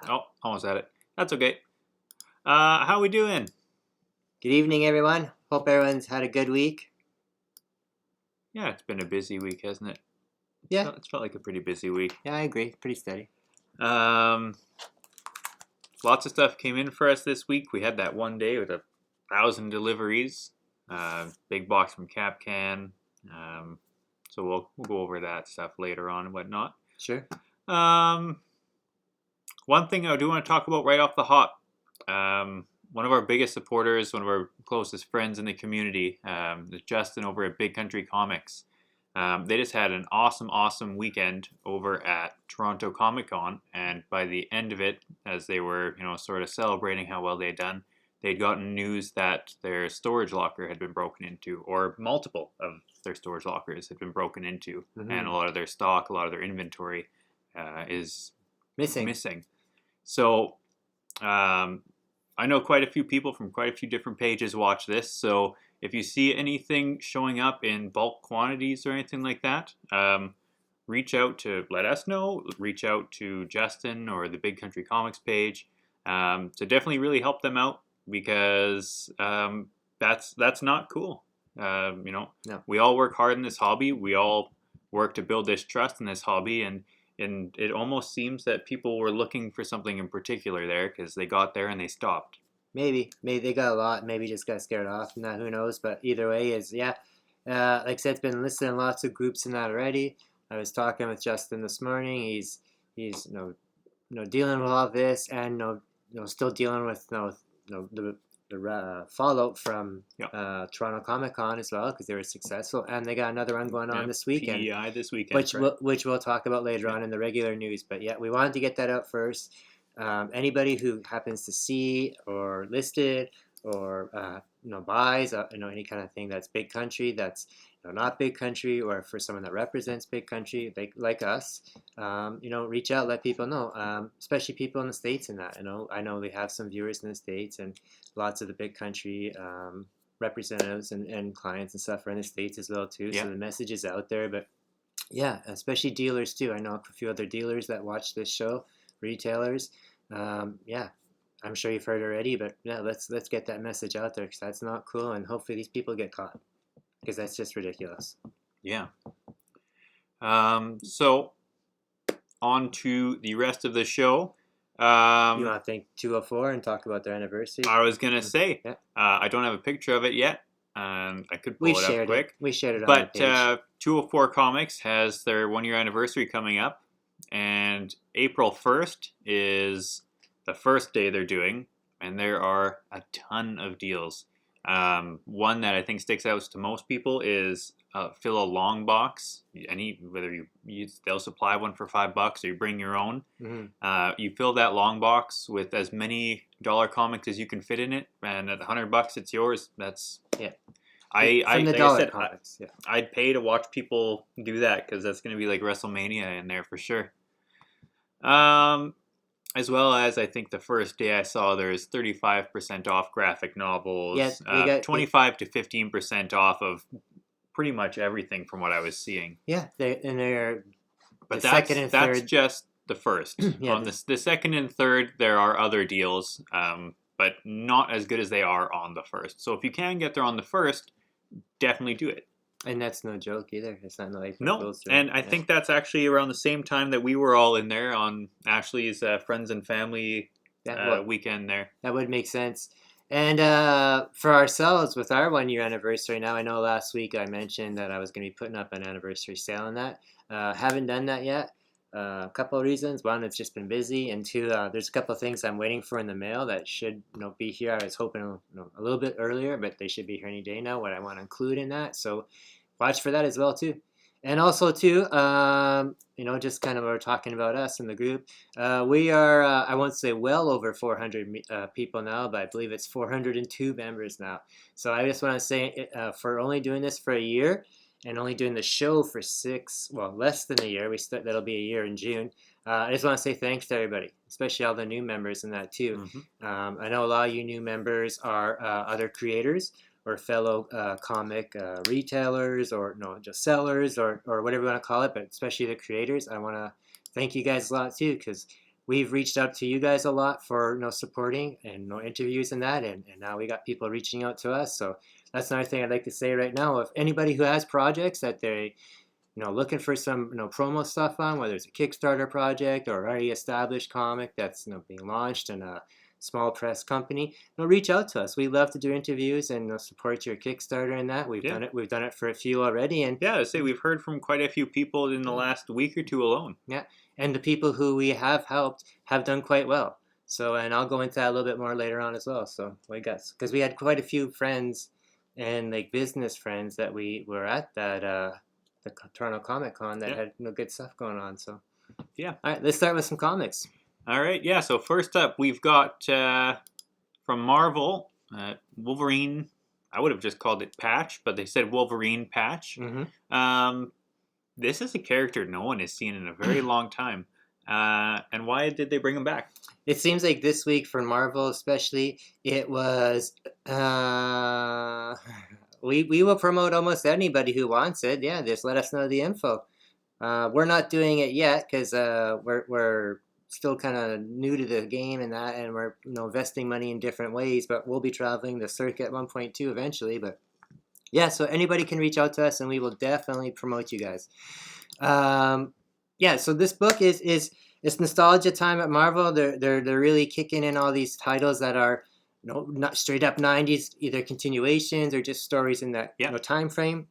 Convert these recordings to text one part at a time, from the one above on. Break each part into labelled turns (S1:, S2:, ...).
S1: Oh, almost had it. That's okay. How we doing?
S2: Good evening, everyone. Hope everyone's had a good week.
S1: Yeah, it's been a busy week, hasn't it?
S2: Yeah.
S1: It's felt like a pretty busy week.
S2: Yeah, I agree. Pretty steady.
S1: Lots of stuff came in for us this week. We had that one day with 1,000 deliveries. Big box from Capcan. So we'll go over that stuff later on and whatnot.
S2: Sure.
S1: One thing I do want to talk about right off the hop. One of our biggest supporters, one of our closest friends in the community, is Justin over at Big Country Comics. They just had an awesome weekend over at Toronto Comic Con, and by the end of it, as they were, sort of celebrating how well they'd done, they'd gotten news that their storage locker had been broken into, or multiple of their storage lockers had been broken into, and a lot of their stock, a lot of their inventory is missing. So I know quite a few people from quite a few different pages watch this, so if you see anything showing up in bulk quantities or anything like that, reach out to let us know. Reach out to Justin or the Big Country Comics page to definitely really help them out, because that's not cool.
S2: No.
S1: We all work hard in this hobby. We all work to build this trust in this hobby, and it almost seems that people were looking for something in particular there, because they got there and they stopped.
S2: Maybe they got a lot. Maybe just got scared off. Nah, who knows? But either way, like I said, it's been listed in lots of groups and that already. I was talking with Justin this morning. He's dealing with all this, and still dealing with the fallout from Toronto Comic Con as well, because they were successful, and they got another one going on this weekend.
S1: PEI this weekend,
S2: which we'll talk about later on in the regular news. But yeah, we wanted to get that out first. Anybody who happens to see or listed or buys any kind of thing that's Big Country, that's not Big Country, or for someone that represents Big Country like us, reach out, let people know, especially people in the States. And that I know we have some viewers in the States, and lots of the Big Country representatives and clients and stuff are in the States as well too.
S1: Yeah.
S2: So the message is out there. But yeah, especially dealers too. I know a few other dealers that watch this show, retailers. I'm sure you've heard already, but yeah, let's get that message out there, because that's not cool, and hopefully these people get caught, because that's just ridiculous.
S1: Yeah. So on to the rest of the show.
S2: You want to thank 204 and talk about their anniversary?
S1: I was gonna say,
S2: yeah.
S1: I don't have a picture of it yet. I could pull it up quick.
S2: We shared it on
S1: but
S2: the page.
S1: 204 Comics has their 1-year anniversary coming up, and April 1st is the first day they're doing, and there are a ton of deals. One that I think sticks out to most people is fill a long box. Whether they'll supply one for $5 or you bring your own.
S2: Mm-hmm.
S1: You fill that long box with as many dollar comics as you can fit in it, and at $100 it's yours. That's
S2: yeah.
S1: From
S2: the dollar comics. Yeah.
S1: I'd pay to watch people do that, because that's going to be like WrestleMania in there for sure. As well as, I think the first day I saw there's 35% off graphic novels, 25 to 15% off of pretty much everything from what I was seeing.
S2: Yeah, they're
S1: but
S2: the second and third.
S1: That's just the first.
S2: Yeah,
S1: on the second and third, there are other deals, but not as good as they are on the first. So if you can get there on the first, definitely do it.
S2: And that's no joke either. It's not like
S1: no. And I think that's actually around the same time that we were all in there on Ashley's friends and family weekend there.
S2: That would make sense. And for ourselves, with our 1-year anniversary now, I know last week I mentioned that I was going to be putting up an anniversary sale on that. Haven't done that yet. A couple of reasons. One, it's just been busy, and two, there's a couple of things I'm waiting for in the mail that should be here. I was hoping a little bit earlier, but they should be here any day now, what I want to include in that. So watch for that as well too. And also too, just kind of we're talking about us in the group. We are, I won't say well over 400 people now, but I believe it's 402 members now. So I just want to say, for only doing this for a year, and only doing the show for less than a year. That'll be a year in June. I just want to say thanks to everybody, especially all the new members in that too.
S1: Mm-hmm.
S2: I know a lot of you new members are other creators or fellow comic retailers, or just sellers, or whatever you want to call it, but especially the creators. I want to thank you guys a lot too, because we've reached out to you guys a lot for supporting and interviews and that, and now we got people reaching out to us. So that's another thing I'd like to say right now. If anybody who has projects that they looking for some promo stuff on, whether it's a Kickstarter project or already established comic that's being launched in a small press company, reach out to us. We love to do interviews and support your Kickstarter and that. We've done it. We've done it for a few already, and
S1: I say we've heard from quite a few people in the last week or two alone.
S2: Yeah, and the people who we have helped have done quite well. So, and I'll go into that a little bit more later on as well. So we got, because we had quite a few friends and business friends that we were at that the Toronto Comic Con that had good stuff going on. So
S1: yeah.
S2: All right, let's start with some comics.
S1: All right, yeah. So first up, we've got from Marvel, Wolverine. I would have just called it Patch, but they said Wolverine Patch.
S2: Mm-hmm.
S1: This is a character no one has seen in a very long time. And why did they bring him back?
S2: It seems like this week for Marvel especially, it was... we will promote almost anybody who wants it. Yeah, just let us know the info. We're not doing it yet because we're still kind of new to the game and that, and we're investing money in different ways, but we'll be traveling the circuit 1.2 eventually. But yeah, so anybody can reach out to us and we will definitely promote you guys. Yeah, so this book is it's nostalgia time at Marvel. They're really kicking in all these titles that are not straight up 90s, either continuations or just stories in that time frame.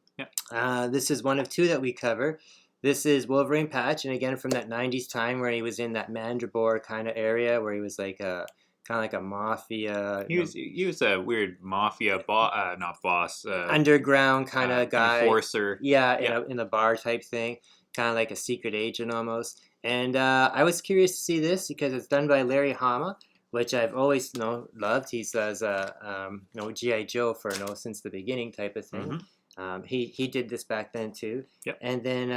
S2: This is one of two that we cover. This is Wolverine Patch, and again from that 90s time where he was in that Mandragora kind of area where he was like a kind of like a mafia.
S1: He was a weird mafia not boss,
S2: underground kind of guy,
S1: enforcer.
S2: Yeah, in a bar type thing, kind of like a secret agent almost. And I was curious to see this because it's done by Larry Hama, which I've always loved. He does G.I. Joe for since the beginning type of thing.
S1: Mm-hmm.
S2: He did this back then too.
S1: Yep.
S2: And then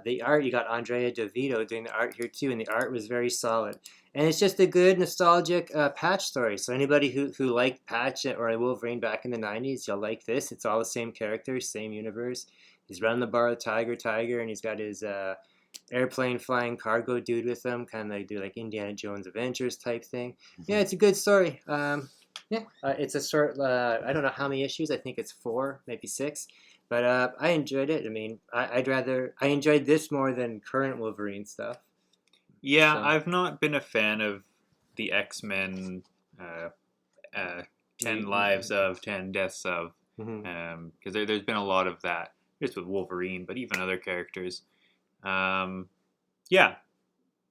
S2: the art, you got Andrea DeVito doing the art here too, and the art was very solid. And it's just a good nostalgic Patch story. So anybody who liked Patch or Wolverine back in the 90s, you'll like this. It's all the same characters, same universe. He's running the bar with Tiger, and he's got his airplane flying cargo dude with him, kind of do like Indiana Jones Adventures type thing. Mm-hmm. Yeah, it's a good story. It's a short, I don't know how many issues. I think it's 4, maybe 6. But I enjoyed it. I mean, I enjoyed this more than current Wolverine stuff.
S1: Yeah, so. I've not been a fan of the X-Men 10 Lives of, 10 Deaths of. Because there's been a lot of that. Just with Wolverine, but even other characters.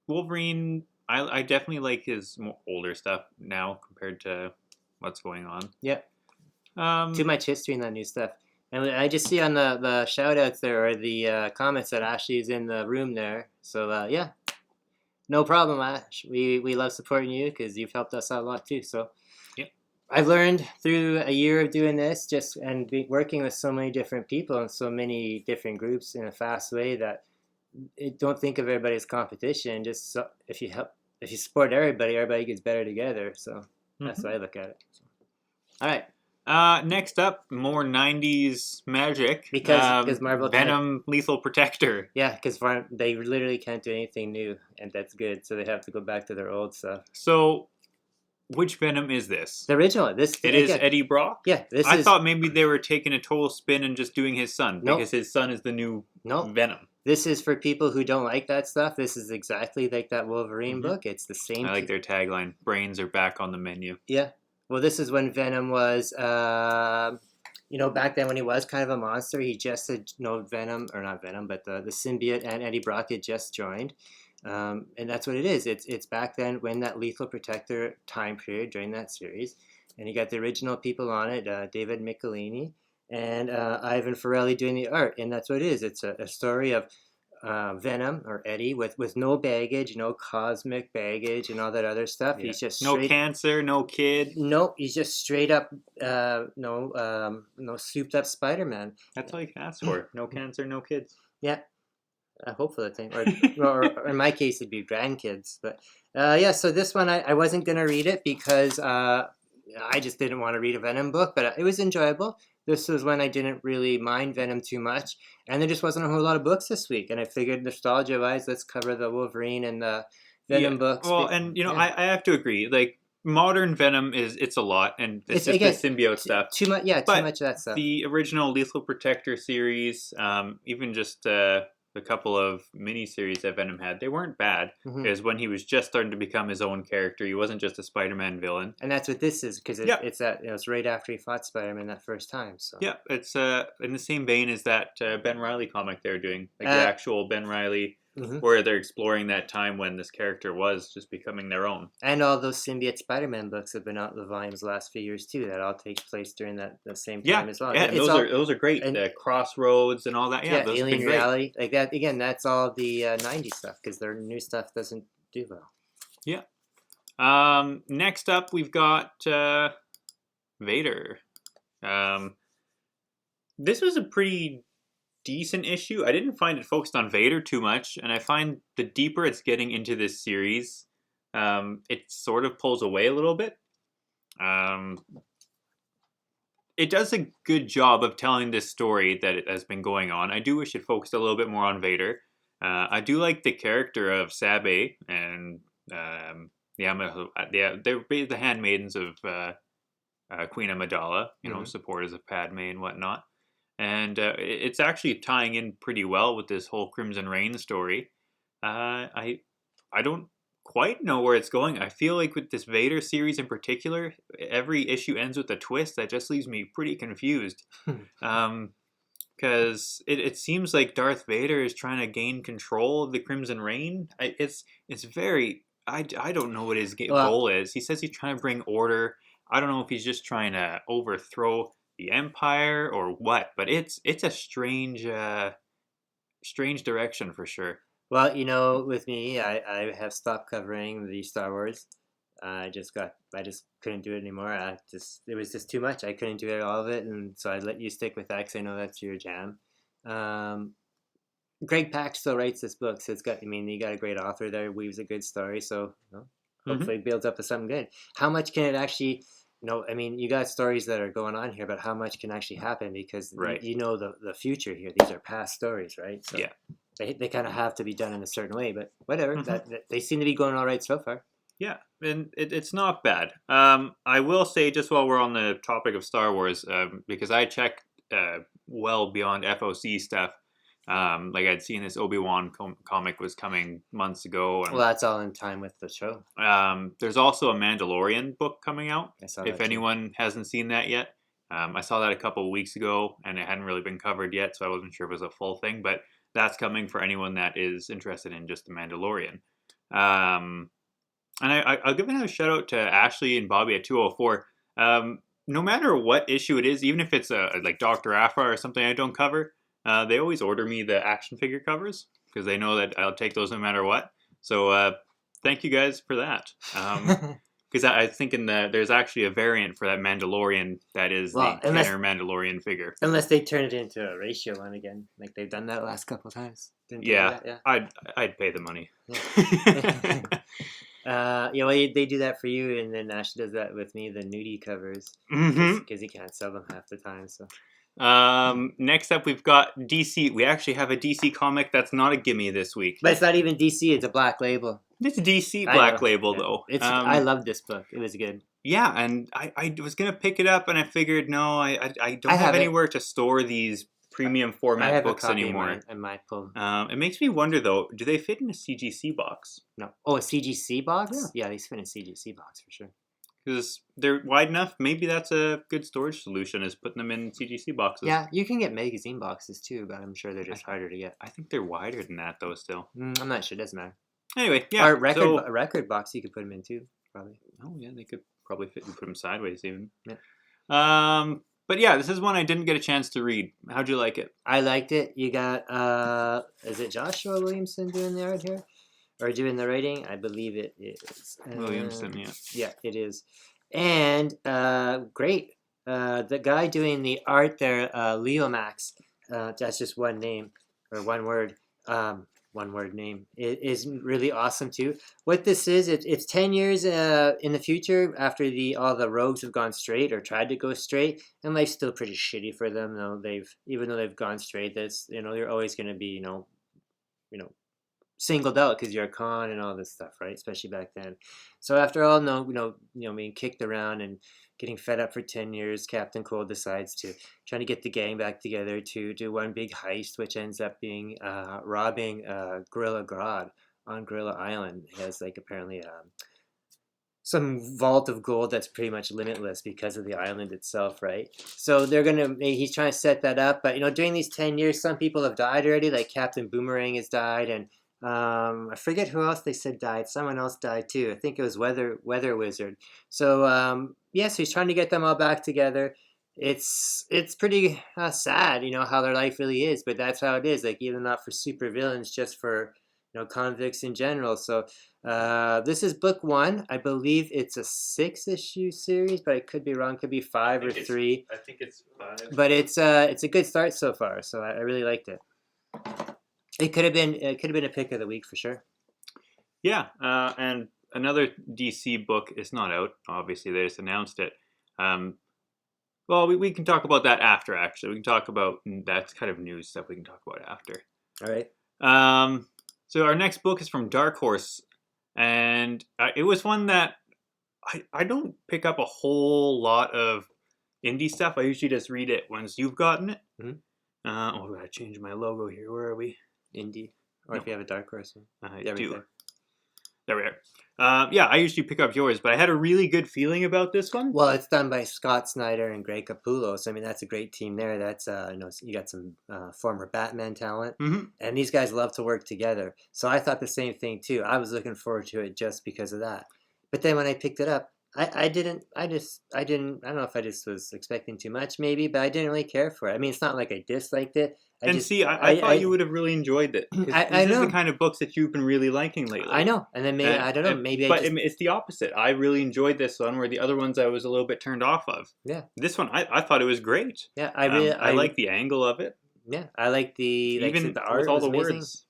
S1: Wolverine, I definitely like his more older stuff now compared to what's going on.
S2: Yep. Too much history in that new stuff. And I just see on the shout-outs there, or the comments, that Ashley's in the room there. So, yeah. No problem, Ash. We love supporting you because you've helped us out a lot too. So,
S1: yep.
S2: I've learned through a year of doing this and working with so many different people and so many different groups in a fast way that don't think of everybody as competition. Just if you support everybody gets better together. So that's the way I look at it. All right.
S1: Next up, more 90s magic.
S2: Because Marvel
S1: Venom Lethal Protector.
S2: Yeah, because they literally can't do anything new, and that's good. So they have to go back to their old stuff.
S1: So, which Venom is this?
S2: The original. It is
S1: Eddie Brock?
S2: Yeah.
S1: I thought maybe they were taking a total spin and just doing his son. Because his son is the new Venom.
S2: This is for people who don't like that stuff. This is exactly like that Wolverine book. It's the same.
S1: I like their tagline, brains are back on the menu.
S2: Yeah. Well, this is when Venom was, back then when he was kind of a monster. He just had, Venom, or not Venom, but the symbiote and Eddie Brock had just joined. And that's what it is. It's back then when that Lethal Protector time period during that series. And you got the original people on it, David Michelini and Ivan Ferrelli doing the art. And that's what it is. It's a story of Venom, or Eddie, with no baggage, no cosmic baggage and all that other stuff. Yeah. He's just
S1: no cancer, no kid.
S2: Nope, he's just straight up, souped up Spider-Man.
S1: That's all you can ask for. No cancer, no kids.
S2: Yeah. I hope for that thing. Or in my case, it'd be grandkids. But so this one, I wasn't going to read it because I just didn't want to read a Venom book, but it was enjoyable. This was when I didn't really mind Venom too much, and there just wasn't a whole lot of books this week, and I figured nostalgia-wise, let's cover the Wolverine and the Venom books.
S1: Well, and I have to agree. Like modern Venom it's a lot, and it's just
S2: again,
S1: the symbiote stuff.
S2: Too much, yeah, too much of that stuff.
S1: The original Lethal Protector series, even just a couple of miniseries that Venom had, they weren't bad. Because when he was just starting to become his own character, he wasn't just a Spider-Man villain.
S2: And that's what this is, because it's right after he fought Spider-Man that first time. So
S1: yeah, it's in the same vein as that Ben Reilly comic they're doing, like the actual Ben Reilly. Where they're exploring that time when this character was just becoming their own.
S2: And all those symbiote Spider-Man books have been out the volumes the last few years too. That all takes place during the same time as well.
S1: Yeah, those are great. And Crossroads and all that. Yeah, those
S2: Alien Reality. Like that, again, that's all the 90s stuff, because their new stuff doesn't do well.
S1: Yeah. Next up, we've got Vader. This was a pretty decent issue. I didn't find it focused on Vader too much, and I find the deeper it's getting into this series, it sort of pulls away a little bit. It does a good job of telling this story that it has been going on. I do wish it focused a little bit more on Vader. I do like the character of Sabe and they're the handmaidens of Queen Amidala, supporters of Padme and whatnot. And it's actually tying in pretty well with this whole Crimson Reign story. I don't quite know where it's going. I feel like with this Vader series in particular, every issue ends with a twist that just leaves me pretty confused. Because it seems like Darth Vader is trying to gain control of the Crimson Reign. It's very... I don't know what his goal is. He says he's trying to bring order. I don't know if he's just trying to overthrow the Empire or what, but it's a strange direction for sure.
S2: Well, with me, I have stopped covering the Star Wars. I just couldn't do it anymore. It was just too much. I couldn't do it, all of it, and so I let you stick with that because I know that's your jam. Greg Pak still writes this book, so you got a great author there, weaves a good story, so hopefully it builds up to something good. How much can it actually? You got stories that are going on here, but how much can actually happen? Because the future here. These are past stories, right? So
S1: yeah.
S2: They kind of have to be done in a certain way, but whatever. That they seem to be going all right so far.
S1: Yeah, and it's not bad. I will say, just while we're on the topic of Star Wars, because I checked well beyond FOC stuff. Like I'd seen this Obi-Wan comic was coming months ago. And,
S2: well, that's all in time with the show.
S1: There's also a Mandalorian book coming out.
S2: If
S1: anyone hasn't seen that yet. I saw that a couple of weeks ago, and it hadn't really been covered yet, so I wasn't sure if it was a full thing. But that's coming for anyone that is interested in just the Mandalorian. And I'll give a shout out to Ashley and Bobby at 204. No matter what issue it is, even if it's like Dr. Aphra or something I don't cover, they always order me the action figure covers because they know that I'll take those no matter what. So thank you guys for that. Because I was thinking that there's actually a variant for that Mandalorian that is the Kenner Mandalorian figure.
S2: Unless they turn it into a ratio one again, like they've done that last couple of times.
S1: Yeah. I'd pay the money.
S2: They do that for you, and then Ash does that with me, the nudie covers, because he can't sell them half the time. So.
S1: Next up, we've got DC. We actually have a DC comic that's not a gimme this week.
S2: But it's not even DC, it's a Black Label.
S1: It's a DC Black Label, though.
S2: I love this book. It was good.
S1: Yeah, and I was going to pick it up, and I figured, no, I don't have anywhere to store these premium format books anymore.
S2: I might pull.
S1: It makes me wonder, though, do they fit in a CGC box?
S2: No. Oh, a CGC box? Yeah, they fit in a CGC box, for sure.
S1: Because they're wide enough. Maybe that's a good storage solution, is putting them in CGC boxes.
S2: Yeah, you can get magazine boxes too, but I'm sure they're just harder to get.
S1: I think they're wider than that, though, still.
S2: I'm not sure. It doesn't matter.
S1: Anyway, yeah.
S2: Or a record box you could put them in too, probably.
S1: Oh, yeah, they could probably fit and put them sideways even.
S2: Yeah.
S1: But yeah, this is one I didn't get a chance to read. How'd you like it?
S2: I liked it. You got, is it Joshua Williamson doing the art here? Or doing the writing? I believe it is.
S1: Williamson, yeah.
S2: Yeah, it is. And great. The guy doing the art there, Leo Max, that's just one name, or one word name. It is really awesome too. What this is, it's 10 years in the future after all the rogues have gone straight or tried to go straight, and life's still pretty shitty for them. Even though they've gone straight, they're always going to be singled out because you're a con and all this stuff, right? Especially back then. So after all, being kicked around and getting fed up for 10 years, Captain Cold decides to trying to get the gang back together to do one big heist, which ends up being robbing Gorilla Grodd on Gorilla Island. He has like apparently some vault of gold that's pretty much limitless because of the island itself, right? So he's trying to set that up, but during these 10 years, some people have died already, like Captain Boomerang has died, and I forget who else they said died. Someone else died too. I think it was Weather Wizard. So so he's trying to get them all back together. It's pretty sad, how their life really is, but that's how it is. Like even not for super villains, just for convicts in general. So this is book 1. I believe it's a 6-issue series, but I could be wrong. Could be 5 or 3.
S1: I think it's 5.
S2: But it's a good start so far. So I really liked it. It could have been a pick of the week for sure.
S1: Yeah, and another DC book is not out. Obviously, they just announced it. Well, we can talk about that after. Actually, we can talk about that's kind of news stuff. We can talk about after.
S2: All right.
S1: So our next book is from Dark Horse, and it was one that I don't pick up a whole lot of indie stuff. I usually just read it once you've gotten it.
S2: Mm-hmm.
S1: I gotta change my logo here. Where are we?
S2: Indie, or if you have a Dark Horse one.
S1: I do. There we are. I usually pick up yours, but I had a really good feeling about this one.
S2: Well, it's done by Scott Snyder and Greg Capullo, so I mean that's a great team there. That's you got some former Batman talent, and these guys love to work together. So I thought the same thing too. I was looking forward to it just because of that. But then when I picked it up, I didn't. I don't know if I just was expecting too much, maybe, but I didn't really care for it. I mean, it's not like I disliked it.
S1: I thought you would have really enjoyed it.
S2: I know.
S1: This is the kind of books that you've been really liking lately.
S2: I know. And then maybe, I don't know, maybe
S1: it's the opposite. I really enjoyed this one, where the other ones I was a little bit turned off of.
S2: Yeah.
S1: This one, I thought it was great.
S2: Yeah,
S1: I like the angle of it.
S2: Yeah, I like
S1: even
S2: the art
S1: with all
S2: was
S1: the
S2: amazing.
S1: words.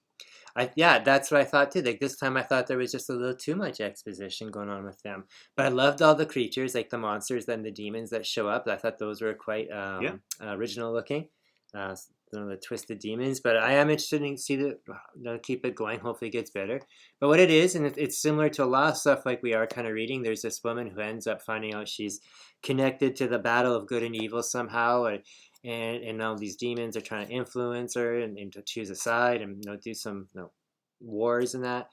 S2: That's what I thought too. Like this time I thought there was just a little too much exposition going on with them. But I loved all the creatures, like the monsters and the demons that show up. I thought those were quite original looking. The twisted demons, but I am interested in see keep it going. Hopefully it gets better. But what it is, and it's similar to a lot of stuff like we are kind of reading. There's this woman who ends up finding out she's connected to the battle of good and evil somehow, and now these demons are trying to influence her and to choose a side and do some wars and that.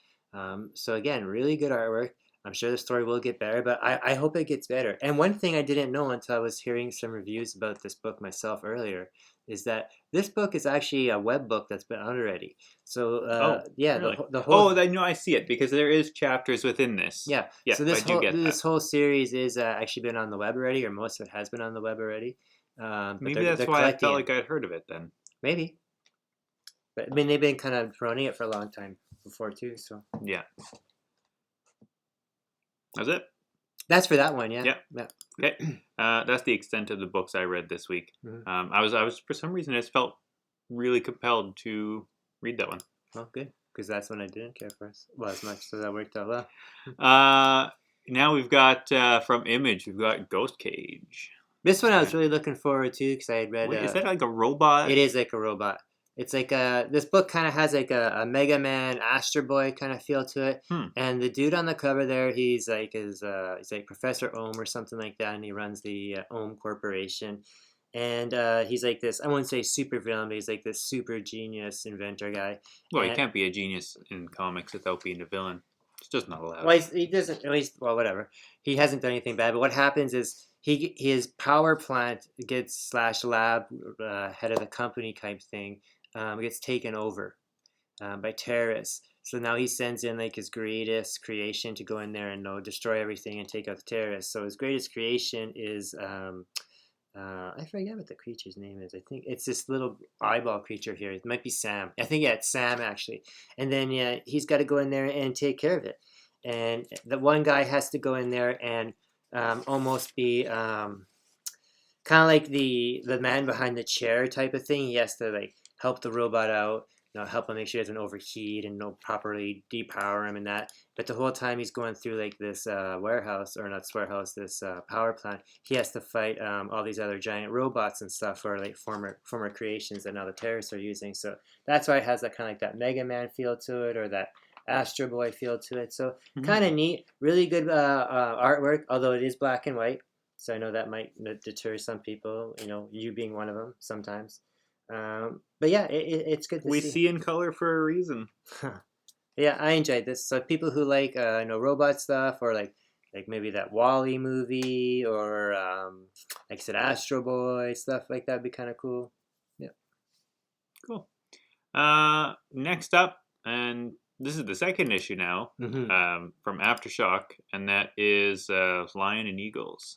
S2: So again, really good artwork. I'm sure the story will get better, but I hope it gets better. And one thing I didn't know until I was hearing some reviews about this book myself earlier is that this book is actually a web book that's been out already. So
S1: really?
S2: the whole
S1: I see it because there is chapters within this.
S2: Yeah. So this whole series is actually been on the web already, or most of it has been on the web already.
S1: Maybe that's why I felt like I'd heard of it then.
S2: Maybe. But I mean, they've been kind of promoting it for a long time before too. So
S1: yeah. That's it.
S2: That's for that one, yeah.
S1: Okay. That's the extent of the books I read this week.
S2: Mm-hmm.
S1: I was for some reason I just felt really compelled to read that one.
S2: Oh, good, because that's one I didn't care for as much, so that worked out well.
S1: Now we've got from Image, we've got Ghost Cage.
S2: This one I was really looking forward to because I had read.
S1: Wait, is that like a robot?
S2: It is like a robot. It's like this book kind of has like a Mega Man, Astro Boy kind of feel to it. And the dude on the cover there, he's like Professor Ohm or something like that, and he runs the Ohm Corporation. And he's like this, I wouldn't say super villain, but he's like this super genius inventor guy.
S1: Well, he can't be a genius in comics without being a villain. It's just not allowed.
S2: Well, he doesn't, at least, well, whatever. He hasn't done anything bad, but what happens is his power plant gets /lab, head of the company type thing, gets taken over by terrorists. So now he sends in like his greatest creation to go in there and destroy everything and take out the terrorists. So his greatest creation is I forget what the creature's name is. I think it's this little eyeball creature here. It might be Sam. I think it's Sam actually. And then he's got to go in there and take care of it. And the one guy has to go in there and almost be kind of like the man behind the chair type of thing. He has to like help the robot out. help him make sure he doesn't overheat and properly depower him and that. But the whole time he's going through like this warehouse, or not this warehouse, this power plant, he has to fight all these other giant robots and stuff, or like former creations that now the terrorists are using. So that's why it has that kind of like that Mega Man feel to it, or that Astro Boy feel to it. So kind of neat, really good artwork, although it is black and white. So I know that might deter some people, you being one of them sometimes. But yeah, it's good to see.
S1: We see in color for a reason.
S2: Yeah, I enjoyed this. So people who like robot stuff, or like maybe that Wall-E movie, or like I said, Astro Boy, stuff like that would be kind of cool. Yeah.
S1: Cool. Next up, and this is the second issue now, from Aftershock, and that is Lion and Eagles.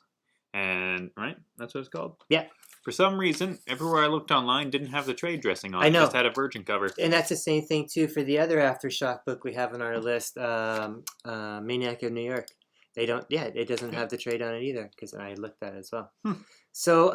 S1: And right, that's what it's called.
S2: Yeah.
S1: For some reason, everywhere I looked online didn't have the trade dressing on.
S2: I know.
S1: It just had a Virgin cover.
S2: And that's the same thing too for the other Aftershock book we have on our list, Maniac of New York. They don't. Yeah, it doesn't have the trade on it either, because I looked at it as well. So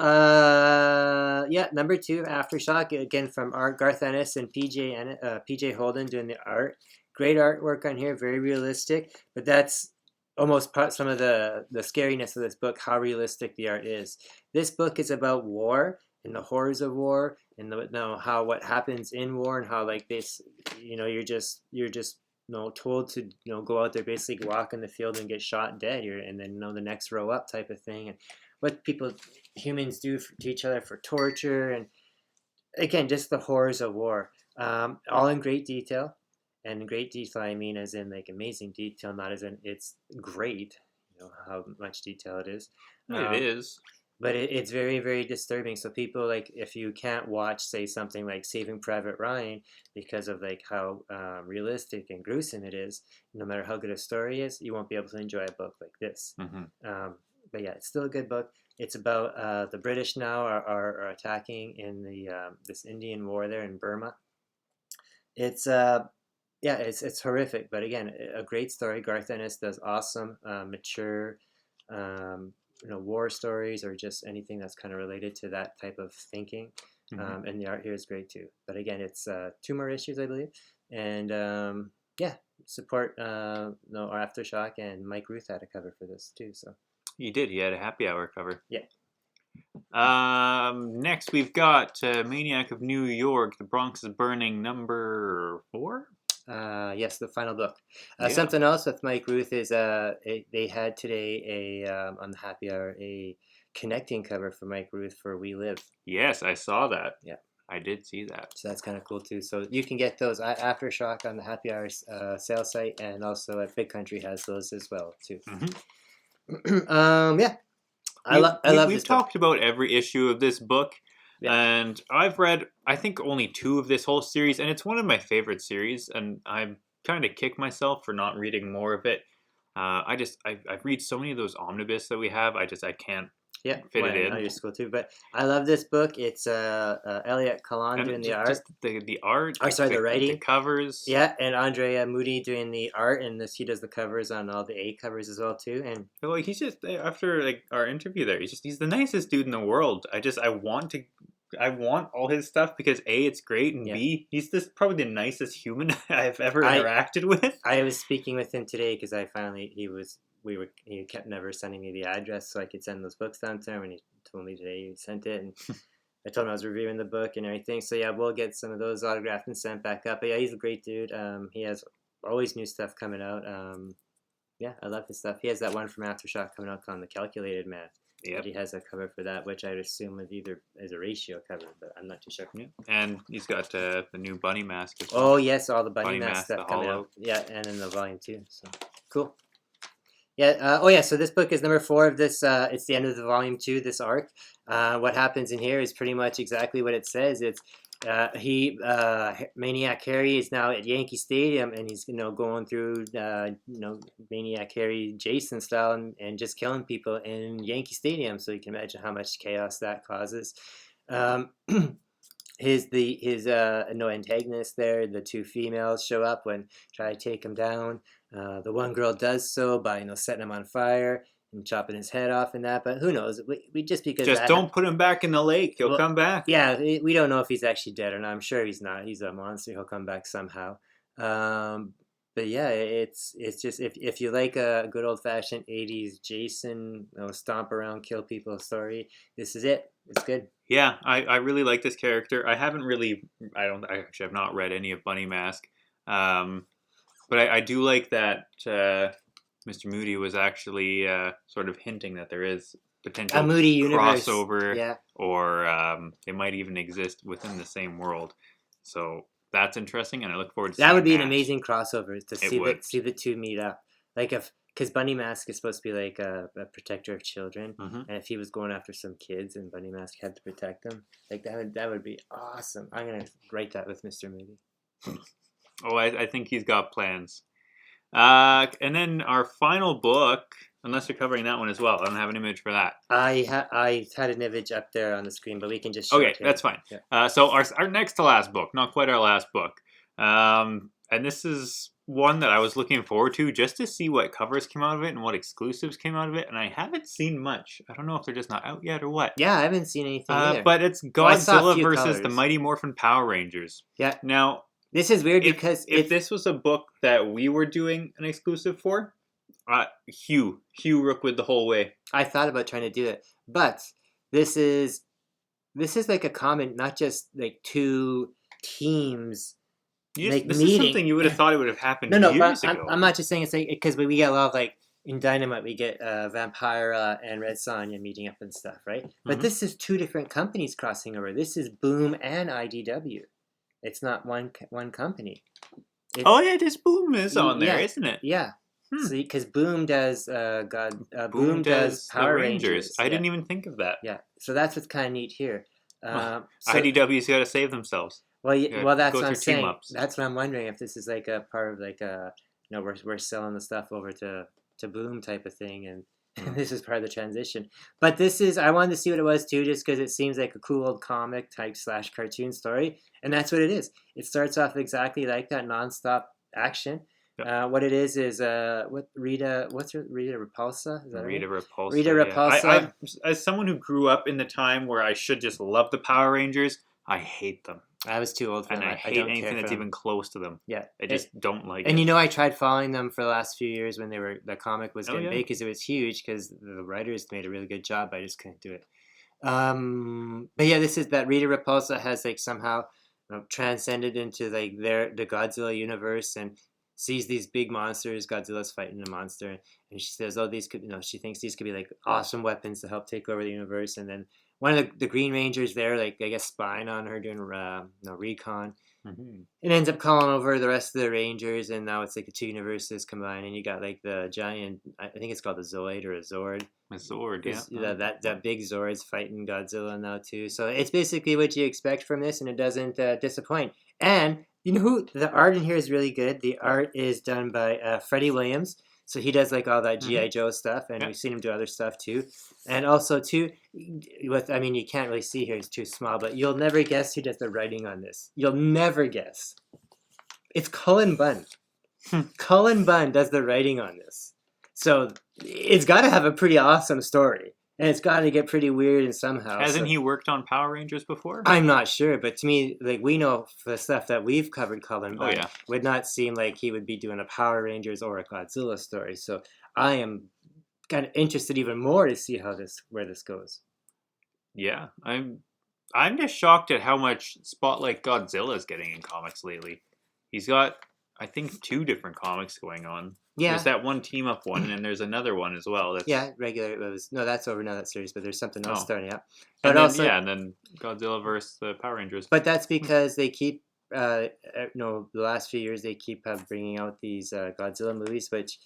S2: yeah, number 2, Aftershock, again from Garth Ennis and PJ Holden doing the art. Great artwork on here, very realistic. But that's almost some of the scariness of this book, how realistic the art is. This book is about war and the horrors of war, and how what happens in war, and how like this, you're just told to go out there, basically walk in the field and get shot dead, and then the next row up type of thing, and what humans do to each other for torture, and again just the horrors of war, all in great detail. And great detail, I mean as in like amazing detail, not as in it's great, how much detail it is.
S1: It is.
S2: But it's very, very disturbing. So people, like, if you can't watch, say, something like Saving Private Ryan because of like how realistic and gruesome it is, no matter how good a story is, you won't be able to enjoy a book like this. But yeah, it's still a good book. It's about the British now are attacking in the this Indian war there in Burma. It's yeah, it's horrific, but again, a great story. Garth Ennis does awesome, mature, war stories, or just anything that's kind of related to that type of thinking. And the art here is great too. But again, it's 2 more issues, I believe. And yeah, support our Aftershock, and Mike Ruth had a cover for this too. So
S1: he did. He had a happy hour cover.
S2: Yeah.
S1: Next, we've got Maniac of New York. The Bronx is Burning, number 4.
S2: Yes, the final book. Something else with Mike Ruth is they had today on the happy hour a connecting cover for Mike Ruth for We Live.
S1: Yes, I saw that.
S2: Yeah,
S1: I did see that. So
S2: that's kind of cool too. So you can get those Aftershock on the happy hour sale site, and also at Big Country has those as well too. Yeah, I love.
S1: We've talked about every issue of this book. Yeah. And I've read, I think, only 2 of this whole series, and it's one of my favorite series, and I kind of kick myself for not reading more of it. I read so many of those omnibus that we have, I can't fit it in.
S2: I know you're school too, but I love this book. It's Elliot Kalan doing the art.
S1: Just the art.
S2: The writing.
S1: The covers.
S2: Yeah, and Andrea Moody doing the art, and he does the covers on all the A covers as well too. And
S1: like he's just, after like our interview there, he's the nicest dude in the world. I want all his stuff because A, it's great, and B, he's probably the nicest human I've ever interacted with.
S2: I was speaking with him today because he kept never sending me the address so I could send those books down to him, and he told me today he sent it, and I told him I was reviewing the book and everything. So yeah, we'll get some of those autographed and sent back up. But yeah, he's a great dude. He has always new stuff coming out. Yeah, I love his stuff. He has that one from Aftershock coming out called The Calculated Man. Yeah, he has a cover for that, which I'd assume is either as a ratio cover, but I'm not too sure.
S1: Yeah. And he's got the new bunny mask as
S2: well. Oh yes, all the bunny mask stuff coming out. Yeah, and in the volume 2. So cool. Yeah. So this book is number 4 of this. It's the end of the volume 2. This arc. What happens in here is pretty much exactly what it says. It's Maniac Harry is now at Yankee Stadium, and he's going through Maniac Harry Jason style and just killing people in Yankee Stadium. So you can imagine how much chaos that causes. His antagonist there, the 2 females show up when try to take him down. The one girl does so by setting him on fire, and chopping his head off and that. But who knows? We just because
S1: Just don't put him back in the lake. He'll come back.
S2: Yeah, we don't know if he's actually dead or not. I'm sure he's not. He's a monster. He'll come back somehow. But yeah, it's just if you like a good old fashioned '80s Jason, stomp around, kill people story, this is it. It's good.
S1: Yeah, I really like this character. I actually have not read any of Bunny Mask, but I do like that Mr. Moody was actually sort of hinting that there is potential
S2: a Moody universe
S1: crossover,
S2: yeah,
S1: or they might even exist within the same world. So that's interesting, and I look forward to
S2: that
S1: seeing
S2: would be
S1: that.
S2: an amazing crossover to see the two meet up. Like because Bunny Mask is supposed to be like a protector of children, and if he was going after some kids and Bunny Mask had to protect them, like that would be awesome. I'm gonna write that with Mr. Moody.
S1: Oh, I think he's got plans. And then our final book, unless you're covering that one as well, I don't have an image for that.
S2: I had an image up there on the screen, but we can just show it here.
S1: That's fine.
S2: Yeah.
S1: So our next to last book, not quite our last book, and this is one that I was looking forward to just to see what covers came out of it and what exclusives came out of it, and I haven't seen much. I don't know if they're just not out yet or what.
S2: Yeah, I haven't seen anything either.
S1: But it's Godzilla versus the Mighty Morphin Power Rangers.
S2: Yeah.
S1: Now,
S2: this is weird because
S1: if this was a book that we were doing an exclusive for, Hugh Rookwood the whole way.
S2: I thought about trying to do it, but this is like a common, not just like two teams.
S1: This is something you would have thought it would have happened years ago.
S2: I'm not just saying it's like because we get a lot of like in Dynamite we get Vampira and Red Sonja meeting up and stuff, right? But this is two different companies crossing over. This is Boom and IDW. It's not one company.
S1: This Boom is on there, isn't it?
S2: Yeah. See, because Boom does Boom does Power Rangers.
S1: I didn't even think of that.
S2: Yeah. So that's what's kind of neat here.
S1: IDW's got to save themselves.
S2: Well, that's what I'm saying. That's what I'm wondering if this is like a part of like we're selling the stuff over to Boom type of thing, and this is part of the transition. But I wanted to see what it was too, just because it seems like a cool old comic type / cartoon story, and that's what it is. It starts off exactly like that, nonstop action. Yep. What it is Rita Repulsa? Is that
S1: Rita
S2: right?
S1: Repulsa.
S2: Rita Repulsa.
S1: I, as someone who grew up in the time where I should just love the Power Rangers, I hate them.
S2: I was too old for them.
S1: And I hate anything that's even close to them.
S2: Yeah.
S1: I just don't like it.
S2: And I tried following them for the last few years when the comic was getting big because it was huge because the writers made a really good job. I just couldn't do it. But yeah, this is that Rita Repulsa has like somehow transcended into like the Godzilla universe and sees these big monsters. Godzilla's fighting a monster, and she says, "Oh, these could," she thinks these could be like awesome weapons to help take over the universe. And then one of the Green Rangers there, like I guess spying on her, doing recon. It ends up calling over the rest of the Rangers, and now it's like the two universes combined, and you got like the giant, I think it's called a Zoid or a Zord.
S1: A Zord, yeah.
S2: That big Zord's fighting Godzilla now too. So it's basically what you expect from this, and it doesn't disappoint. And you know who? The art in here is really good. The art is done by Freddie Williams. So he does like all that G.I. Joe stuff, and we've seen him do other stuff too. And also too, you can't really see here, it's too small, but you'll never guess who does the writing on this. You'll never guess. It's Cullen Bunn. Cullen Bunn does the writing on this. So it's got to have a pretty awesome story. And it's got to get pretty weird and somehow.
S1: Hasn't he worked on Power Rangers before?
S2: I'm not sure, but to me, like we know for the stuff that we've covered, Cullen Bunn would not seem like he would be doing a Power Rangers or a Godzilla story. So I am kind of interested even more to see where this goes. Yeah,
S1: I'm just shocked at how much spotlight Godzilla is getting in comics lately. He's got, I think, 2 different comics going on. Yeah. There's that one team up one, and there's another one as well.
S2: Regular. That's over now, that series, but there's something else starting up.
S1: But and then Godzilla versus the Power Rangers.
S2: But that's because they keep, the last few years they keep bringing out these Godzilla movies, which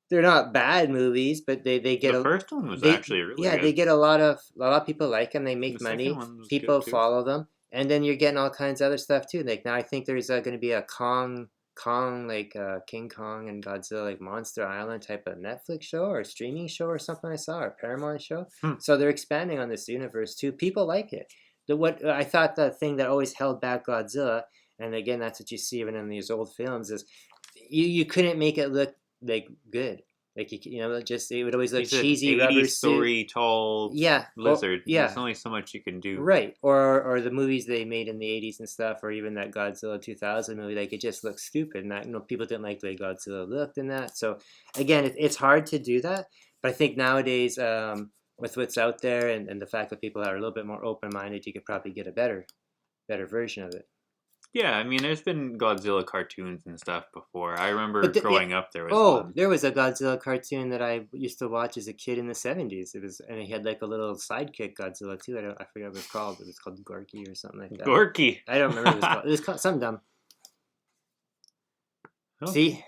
S2: they're not bad movies, but they get
S1: the first one was actually really good.
S2: They get a lot of people like them. They make money. People follow them, and then you're getting all kinds of other stuff too. Like now, I think there's going to be a Kong, like King Kong and Godzilla, like Monster Island type of Netflix show or streaming show or something I saw, or Paramount show. So they're expanding on this universe too. People like it. What I thought the thing that always held back Godzilla, and again that's what you see even in these old films, is you couldn't make it look like good. Like just it would always look
S1: He's an
S2: cheesy rubber
S1: 80
S2: suit.
S1: story tall lizard.
S2: Yeah.
S1: There's only so much you can do.
S2: Right, or the movies they made in the 80s and stuff, or even that Godzilla 2000 movie, like it just looks stupid, and that, people didn't like the way Godzilla looked in that. So again, it's hard to do that, but I think nowadays, with what's out there and the fact that people are a little bit more open-minded, you could probably get a better version of it.
S1: Yeah, I mean, there's been Godzilla cartoons and stuff before. I remember growing up, there was one.
S2: There was a Godzilla cartoon that I used to watch as a kid in the 70s. And he had like a little sidekick Godzilla too. I forget what it's called. It was called Gorky or something like that.
S1: Gorky.
S2: I don't remember what it was called. It was called something dumb.
S1: Oh.
S2: See?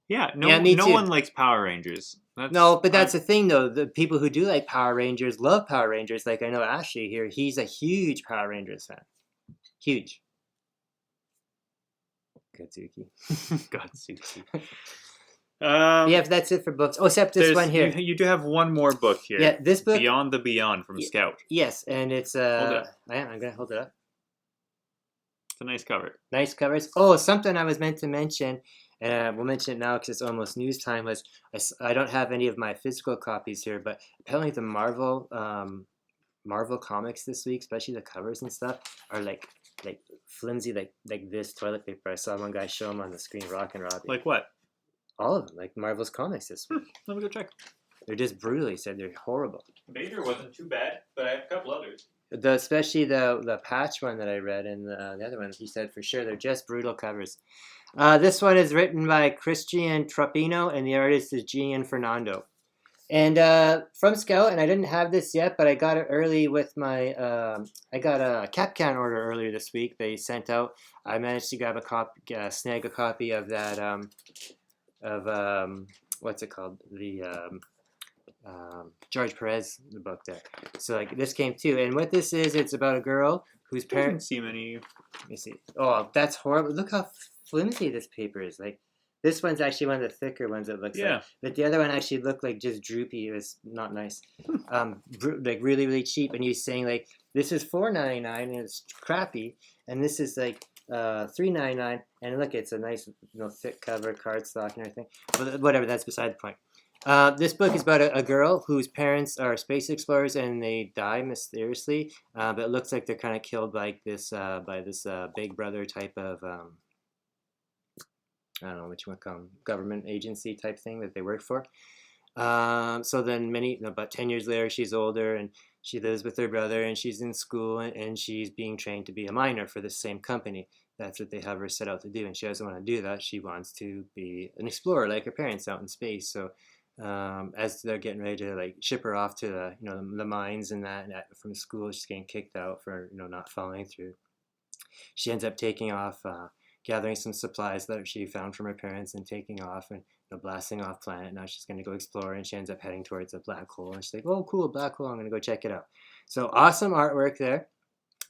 S1: Yeah, no one likes Power Rangers.
S2: That's the thing though. The people who do like Power Rangers love Power Rangers. Like I know Ashley here. He's a huge Power Rangers fan. Huge. Godzuki.
S1: Godzuki.
S2: Yeah, that's it for books. Oh, except this one here.
S1: You do have one more book here.
S2: Yeah, this book.
S1: Beyond the Beyond from Scout.
S2: Yes, and it's
S1: Hold it up.
S2: I'm gonna hold it up.
S1: It's a nice cover.
S2: Nice covers. Oh, something I was meant to mention, and we'll mention it now because it's almost news time. Was I don't have any of my physical copies here, but apparently the Marvel Comics this week, especially the covers and stuff, are like flimsy, like this toilet paper. I saw one guy show them on the screen, Rockin' Robbie.
S1: Like what?
S2: All of them, like Marvel's comics this week.
S1: Let me go check.
S2: They're just brutal. He said they're horrible.
S1: Vader wasn't too bad, but I have a couple others.
S2: Especially the Patch one that I read, and the other one, he said for sure they're just brutal covers. This one is written by Christian Tropino, and the artist is Gian Fernando. And from Scout, and I didn't have this yet, but I got it early with my, I got a Capcan order earlier this week. They sent out, I managed to grab snag a copy of that, what's it called? The George Perez, the book there. So like this came too. And what this is, it's about a girl whose parents.
S1: Doesn't seem any.
S2: Let me see. Oh, that's horrible. Look how flimsy this paper is. Like, this one's actually one of the thicker ones, it looks like. But the other one actually looked like just droopy. It was not nice. Like really, really cheap. And you're saying like, this is $4.99 and it's crappy. And this is like $3.99. And look, it's a nice, thick cover, cardstock and everything. But whatever, that's beside the point. This book is about a girl whose parents are space explorers and they die mysteriously. But it looks like they're kind of killed by this Big Brother type of I don't know what you want to call them, government agency type thing that they work for. So then about 10 years later, she's older and she lives with her brother and she's in school and she's being trained to be a miner for the same company. That's what they have her set out to do. And she doesn't want to do that. She wants to be an explorer like her parents out in space. So as they're getting ready to like ship her off to the mines and that from school, she's getting kicked out for not following through. She ends up taking off, gathering some supplies that she found from her parents and taking off and blasting off planet. Now she's going to go explore and she ends up heading towards a black hole. And she's like, oh, cool, black hole. I'm going to go check it out. So awesome artwork there.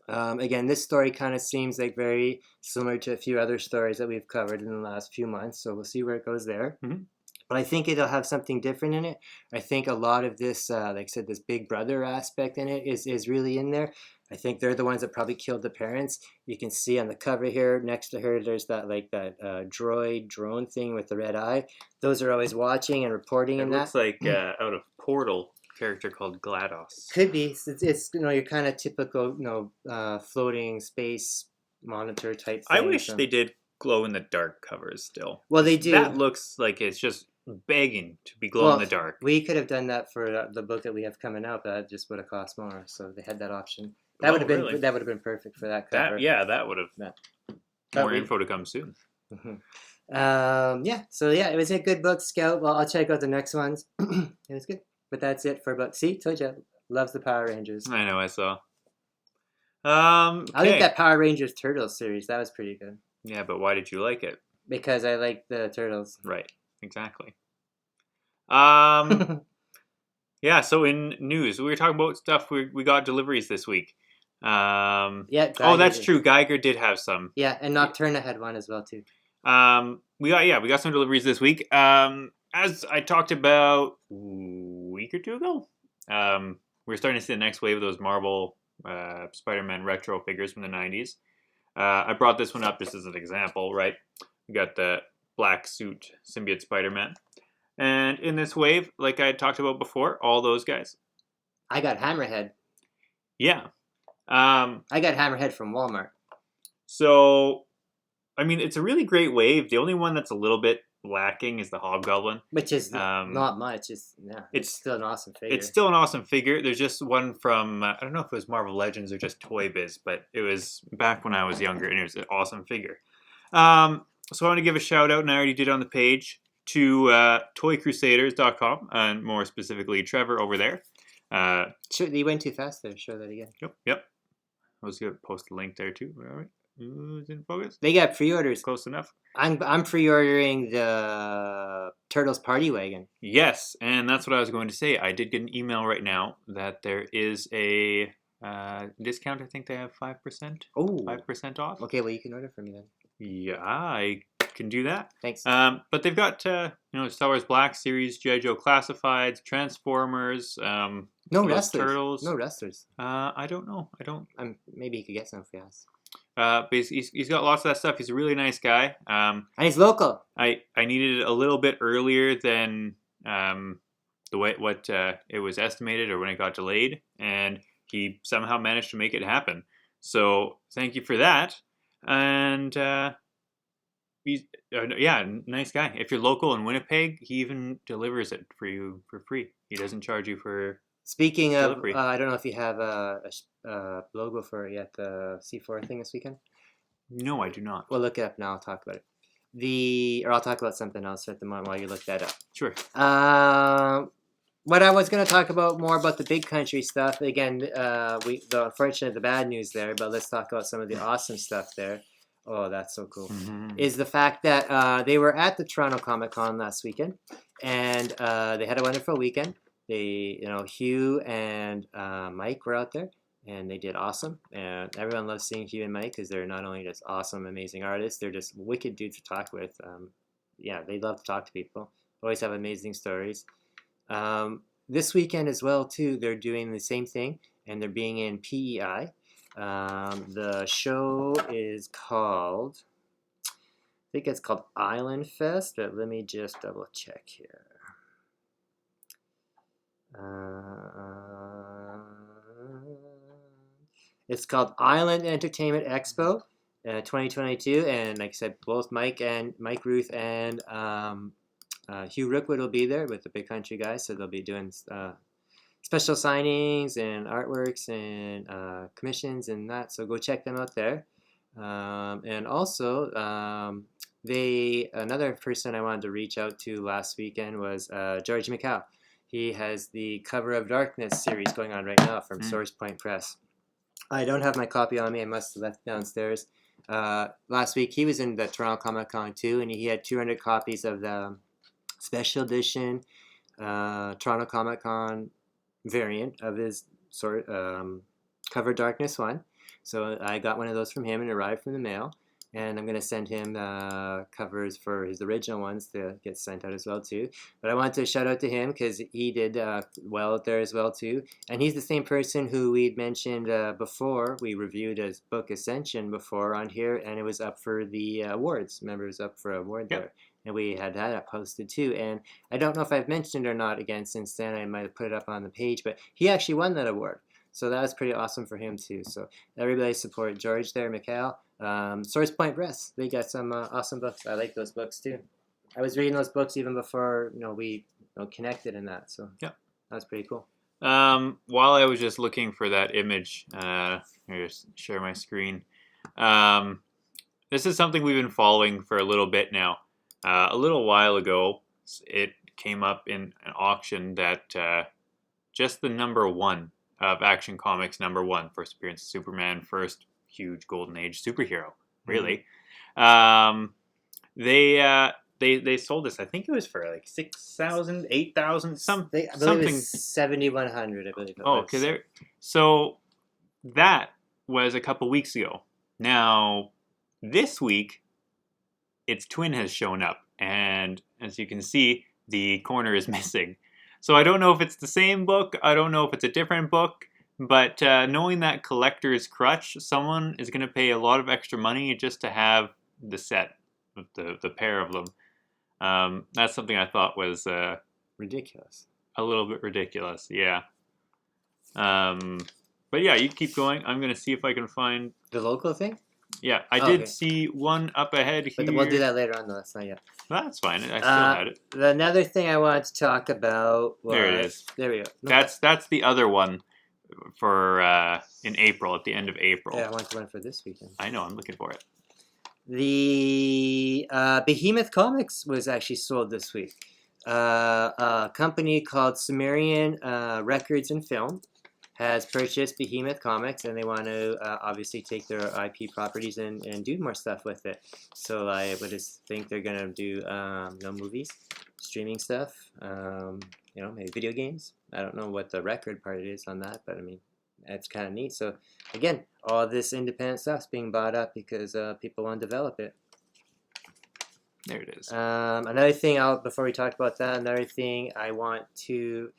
S2: Again, this story kind of seems like very similar to a few other stories that we've covered in the last few months. So we'll see where it goes there. Mm-hmm. But I think it'll have something different in it. I think a lot of this, like I said, this Big Brother aspect in it is really in there. I think they're the ones that probably killed the parents. You can see on the cover here, next to her, there's that drone thing with the red eye. Those are always watching and reporting in that. It
S1: looks like out of Portal, character called GLaDOS.
S2: Could be. It's your kind of typical, floating space monitor type thing.
S1: I wish they did glow in the dark covers still.
S2: Well, they do.
S1: That looks like it's just begging to be glow in the dark.
S2: We could have done that for the book that we have coming out, but that just would have cost more. So they had that option. That would have been really? That would have been perfect for that cover.
S1: That would have. More info to come soon.
S2: Mm-hmm. So it was a good book, Scout. Well, I'll check out the next ones. It was good. But that's it for book. See, told you, loves the Power Rangers.
S1: I know, I saw.
S2: I like that Power Rangers Turtles series. That was pretty good.
S1: Yeah, but why did you like it?
S2: Because I like the turtles.
S1: Right. Exactly. Yeah. So in news, we were talking about stuff. We got deliveries this week.
S2: Geiger
S1: that's true. Geiger did have some.
S2: Yeah, and Nocturna had one as well too.
S1: We got some deliveries this week. As I talked about a week or two ago, we're starting to see the next wave of those Marvel Spider-Man retro figures from the 90s. I brought this one up just as an example, right? We got the black suit symbiote Spider-Man. And in this wave, like I had talked about before, all those guys.
S2: I got Hammerhead.
S1: Yeah.
S2: I got Hammerhead from Walmart.
S1: So, I mean, it's a really great wave. The only one that's a little bit lacking is the Hobgoblin.
S2: Which is not much. It's still an awesome figure.
S1: It's still an awesome figure. There's just one from, I don't know if it was Marvel Legends or just Toy Biz, but it was back when I was younger, and it was an awesome figure. So I want to give a shout out, and I already did on the page, to toycrusaders.com, and more specifically Trevor over there.
S2: Sure, you went too fast there. Show that again.
S1: Yep. I was going to post a link there too. All right. Is it in focus?
S2: They got pre-orders.
S1: Close enough.
S2: I'm pre-ordering the Turtles Party Wagon.
S1: Yes, and that's what I was going to say. I did get an email right now that there is a discount. I think they have 5%.
S2: Oh,
S1: 5% off.
S2: Okay, well you can order from me then.
S1: Yeah, I can do that.
S2: Thanks.
S1: But they've got Star Wars Black Series, G.I. Joe Classifieds, Transformers.
S2: No wrestlers.
S1: Turtles.
S2: No wrestlers.
S1: I don't know.
S2: Maybe you could get some for us.
S1: But he's got lots of that stuff. He's a really nice guy.
S2: And he's local.
S1: I needed it a little bit earlier than the way it was estimated or when it got delayed, and he somehow managed to make it happen. So thank you for that. And he's nice guy. If you're local in Winnipeg, he even delivers it for you for free. He doesn't charge you for.
S2: Speaking
S1: delivery.
S2: Of, I don't know if you have a logo for it yet, the C4 thing this weekend.
S1: No, I do not.
S2: Well, look it up now. I'll talk about it. Or I'll talk about something else at the moment while you look that up.
S1: Sure.
S2: What I was going to talk about more about the big country stuff. Again, the bad news there, but let's talk about some of the awesome stuff there. Oh, that's so cool.
S1: Mm-hmm.
S2: Is the fact that they were at the Toronto Comic Con last weekend, and they had a wonderful weekend. Hugh and Mike were out there, and they did awesome. And everyone loves seeing Hugh and Mike because they're not only just awesome, amazing artists, they're just wicked dudes to talk with. They love to talk to people. Always have amazing stories. This weekend as well, too, they're doing the same thing, and they're being in PEI. The show is called, I think it's called Island Fest, but let me just double check here. It's called Island Entertainment Expo 2022, and like I said, both Mike Ruth and Hugh Rookwood will be there with the Big Country guys, so they'll be doing special signings and artworks and commissions and that, so go check them out there. And also, another person I wanted to reach out to last weekend was George Mccall. He has the Cover of Darkness series going on right now from Source Point Press. I don't have my copy on me. I must have left it downstairs. Last week, he was in the Toronto Comic Con too, and he had 200 copies of the special edition Toronto Comic Con variant of his Cover of Darkness one. So I got one of those from him and it arrived from the mail. And I'm going to send him covers for his original ones to get sent out as well, too. But I wanted to shout out to him because he did well out there as well, too. And he's the same person who we'd mentioned before. We reviewed his book Ascension before on here, and it was up for the awards. Remember, it was up for an award there. And we had that posted, too. And I don't know if I've mentioned it or not again since then. I might have put it up on the page. But he actually won that award. So that was pretty awesome for him, too. So everybody support George there, Mccall. Source Point Press, they got some awesome books. I like those books too. I was reading those books even before we connected in that, so yeah, that was pretty cool.
S1: While I was just looking for that image, I'll just share my screen. This is something we've been following for a little bit now. A little while ago, it came up in an auction that just the number one of Action Comics #1, first appearance of Superman, first huge golden age superhero, really. They sold this. I think it was for like 6,000, 8,000, something.
S2: I believe it was 7,100. I believe.
S1: Okay. So that was a couple weeks ago. Now this week, its twin has shown up, and as you can see, the corner is missing. So I don't know if it's the same book. I don't know if it's a different book. But knowing that collector's crutch, someone is going to pay a lot of extra money just to have the set, the pair of them. That's something I thought was
S2: Ridiculous.
S1: a little bit ridiculous. Yeah. But yeah, you keep going. I'm gonna see if I can find.
S2: The local thing?
S1: Yeah, I
S2: Oh,
S1: did
S2: okay.
S1: see one up ahead here.
S2: But we'll do that later on, though. That's not yet.
S1: That's fine. I still had it.
S2: Another thing I wanted to talk about was...
S1: There it is.
S2: There we go. No,
S1: That's the other one for in April, at the end of April.
S2: yeah, I want one for this weekend.
S1: I know. I'm looking for it.
S2: The Behemoth Comics was actually sold this week. A company called Sumerian Records and Film has purchased Behemoth Comics, and they want to obviously take their IP properties and do more stuff with it. So I would just think they're gonna do movies, streaming stuff, maybe video games. I don't know what the record part is on that, but I mean, that's kind of neat. So again, all this independent stuff's being bought up because people want to develop it.
S1: There it is.
S2: Another thing, before we talk about that, another thing I want to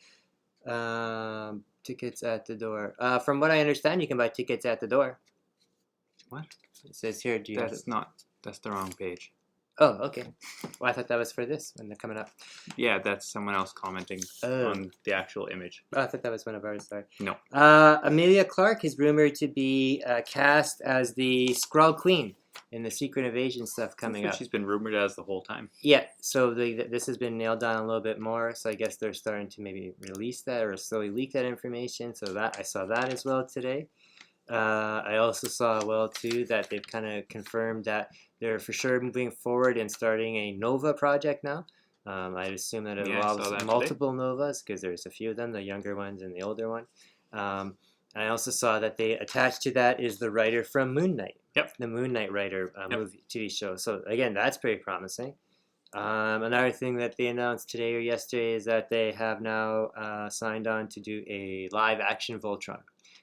S2: tickets at the door. From what I understand, you can buy tickets at the door.
S1: What?
S2: It says here. Do you?
S1: That's the wrong page.
S2: Oh, okay. Well, I thought that was for this when they're coming up.
S1: Yeah, that's someone else commenting on the actual image.
S2: Oh, I thought that was one of ours. Sorry.
S1: No.
S2: Amelia Clark is rumored to be cast as the Skrull Queen in the Secret Invasion stuff coming up.
S1: She's been rumored as the whole time.
S2: Yeah, so this has been nailed down a little bit more. So I guess they're starting to maybe release that or slowly leak that information. So that I saw that as well today. I also saw too that they've kind of confirmed that they're for sure moving forward and starting a Nova project now. I'd assume that it involves multiple Novas because there's a few of them, the younger ones and the older one. I also saw that they attached to that is the writer from Moon Knight.
S1: Yep.
S2: The Moon Knight writer movie TV show. So again, that's pretty promising. Another thing that they announced today or yesterday is that they have now signed on to do a live action Voltron,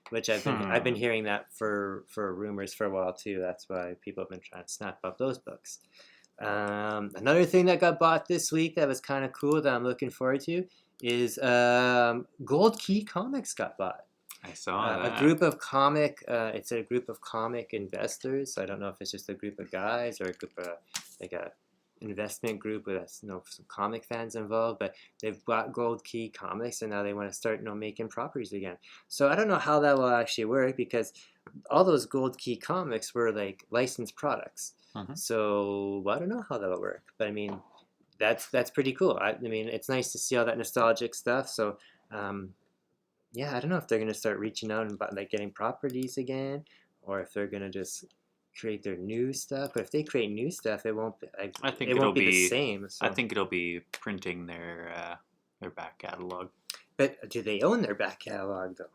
S2: which I've been hearing that for rumors for a while too. That's why people have been trying to snap up those books. Another thing that got bought this week that was kind of cool that I'm looking forward to is Gold Key Comics got bought.
S1: I saw that.
S2: A group of comic. It's a group of comic investors. I don't know if it's just a group of guys or a group of like a investment group with some comic fans involved. But they've bought Gold Key Comics and now they want to start making properties again. So I don't know how that will actually work because all those Gold Key Comics were like licensed products. So I don't know how that'll work. But I mean, that's pretty cool. I mean, it's nice to see all that nostalgic stuff. So. Yeah, I don't know if they're going to start reaching out and getting properties again, or if they're going to just create their new stuff. But if they create new stuff, it won't. I think it won't be the same. So.
S1: I think it'll be printing their back catalog.
S2: But do they own their back catalog though?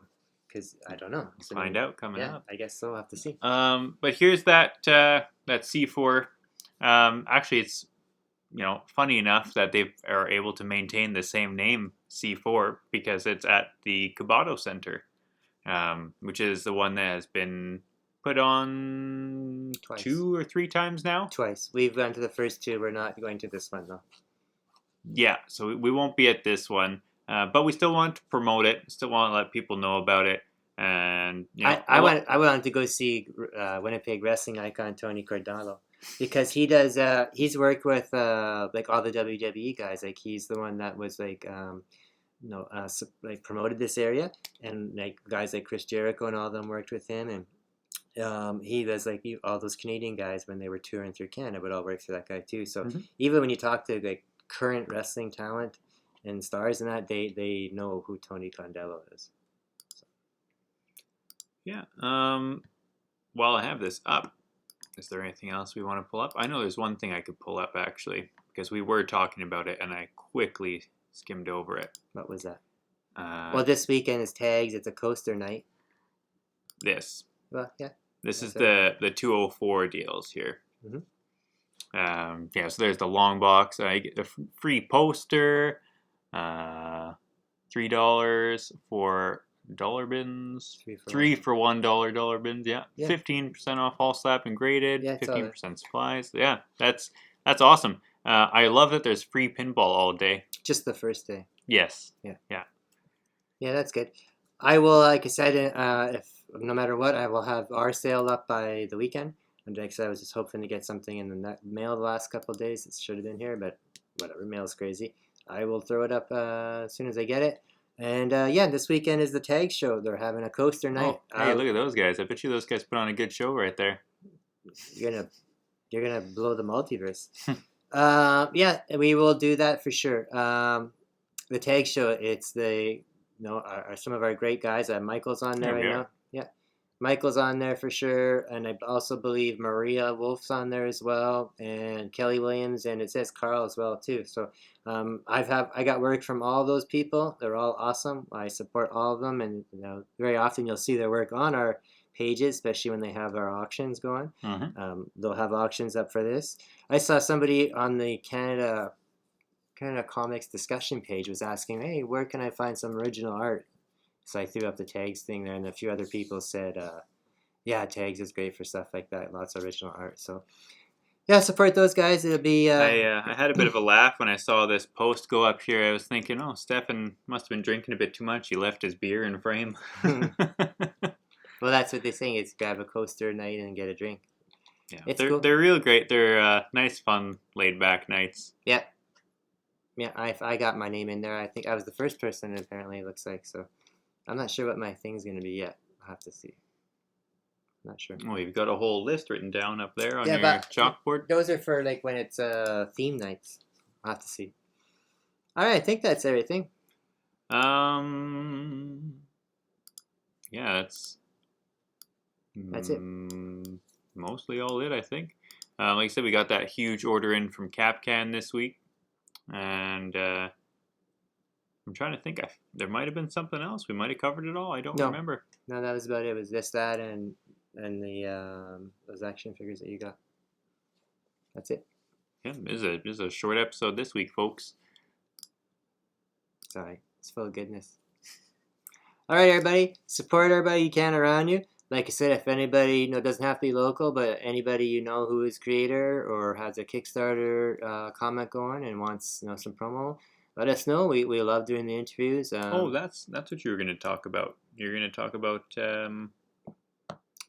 S2: Because I don't know.
S1: So find out coming up.
S2: I guess so. We'll have to see.
S1: But here's that C4. Actually, it's funny enough that they are able to maintain the same name C4 because it's at the Kabato Center, which is the one that has been put on
S2: Twice.
S1: 2 or 3 times now.
S2: Twice. We've gone to the first 2. We're not going to this one though.
S1: Yeah, so we won't be at this one, but we still want to promote it. Still want to let people know about it. And
S2: I wanted to go see Winnipeg wrestling icon Tony Cordalo. Because he does, he's worked with like all the WWE guys. Like he's the one that was like, promoted this area, and like guys like Chris Jericho and all of them worked with him. And he was like all those Canadian guys when they were touring through Canada would all work for that guy too. So even when you talk to like current wrestling talent and stars and that, they know who Tony Cordalo is. So.
S1: Yeah. While I have this up. Is there anything else we want to pull up? I know there's one thing I could pull up, actually, because we were talking about it, and I quickly skimmed over it.
S2: What was that? Well, this weekend is tags. It's a coaster night.
S1: This.
S2: Well, yeah.
S1: This is the 204 deals here. So there's the long box. I get a free poster, $3 for dollar bins, 3 for $1 dollar bins. Yeah, 15% off all slap and graded. 15% supplies. Yeah, that's awesome. I love that there's free pinball all day. Just
S2: the first day.
S1: Yes.
S2: Yeah, that's good. I will, like I said, if no matter what, I will have our sale up by the weekend. And like I said, I was just hoping to get something in the mail the last couple of days. It should have been here, but whatever, mail's crazy. I will throw it up as soon as I get it. And yeah, this weekend is the tag show. They're having a coaster night.
S1: Oh, hey, look at those guys. I bet you those guys put on a good show right there.
S2: You're gonna blow the multiverse. Yeah, we will do that for sure. The tag show, it's some of our great guys. Michael's on there right now. Yeah, Michael's on there for sure, and I also believe Maria Wolf's on there as well, and Kelly Williams, and it says Carl as well too. So I got work from all those people. They're all awesome. I support all of them, and very often you'll see their work on our pages, especially when they have our auctions going.
S1: Mm-hmm.
S2: They'll have auctions up for this. I saw somebody on the Canada Comics discussion page was asking, hey, where can I find some original art? So I threw up the tags thing there, and a few other people said, yeah, tags is great for stuff like that. Lots of original art. So yeah, support those guys. It'll be.
S1: I had a bit of a laugh when I saw this post go up here. I was thinking, oh, Stefan must have been drinking a bit too much. He left his beer in frame.
S2: Well, that's what they're saying. It's grab a coaster night and get a drink.
S1: Yeah, they're real great. They're nice, fun, laid back nights.
S2: Yeah. Yeah, I got my name in there. I think I was the first person, apparently, it looks like. So I'm not sure what my thing's going to be yet. I'll have to see. Not sure.
S1: Well, you've got a whole list written down up there on your chalkboard.
S2: Those are for like when it's theme nights. I'll have to see. All right, I think that's everything.
S1: Yeah,
S2: that's it.
S1: Mostly all it, I think. Like I said, we got that huge order in from Capcan this week. And I'm trying to think. There might have been something else. We might have covered it all. I don't remember.
S2: No, that was about it. It was this, that, and the those action figures that you got. That's it.
S1: Yeah, this is a short episode this week, folks.
S2: Sorry, it's full of goodness. All right, everybody. Support everybody you can around you. Like I said, if anybody doesn't have to be local, but anybody you know who is creator or has a Kickstarter comic going and wants some promo, let us know. We love doing the interviews.
S1: That's what you were going to talk about. You're going to talk about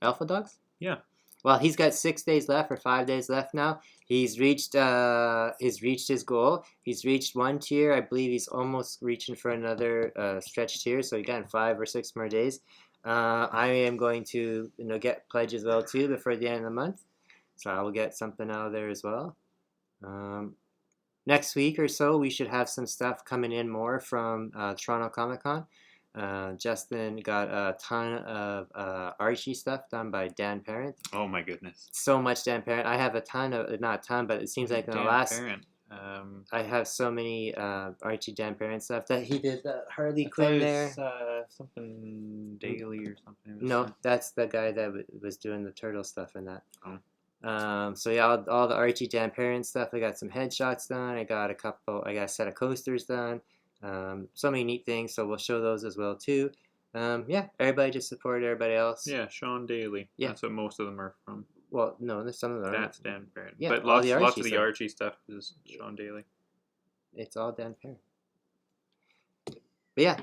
S2: Alpha Dogs?
S1: Yeah.
S2: Well, he's got 6 days left or 5 days left now. He's reached his goal. He's reached one tier. I believe he's almost reaching for another stretch tier. So he got 5 or 6 more days. I am going to get pledge as well too before the end of the month, so I will get something out of there as well. Next week or so we should have some stuff coming in more from Toronto Comic Con. Justin got a ton of Archie stuff done by Dan Parent.
S1: Oh my goodness,
S2: so much Dan Parent. I have a ton of, not a ton, but it seems like in the last
S1: Parent.
S2: I have so many Archie Dan Parent stuff that he did. Harley Quinn there.
S1: Something Daily or something.
S2: No, that's the guy that was doing the turtle stuff in that. So yeah, all the Archie Dan Parent stuff. I got some headshots done. I got a set of coasters done. So many neat things. So we'll show those as well too. Yeah, everybody just support everybody else.
S1: Yeah, Sean Daly. Yeah, that's what most of them are from.
S2: Well, no, there's some of them.
S1: That's Dan Parent.
S2: Yeah,
S1: but lots of the Archie stuff is Sean Daly.
S2: It's all Dan Parent. But yeah,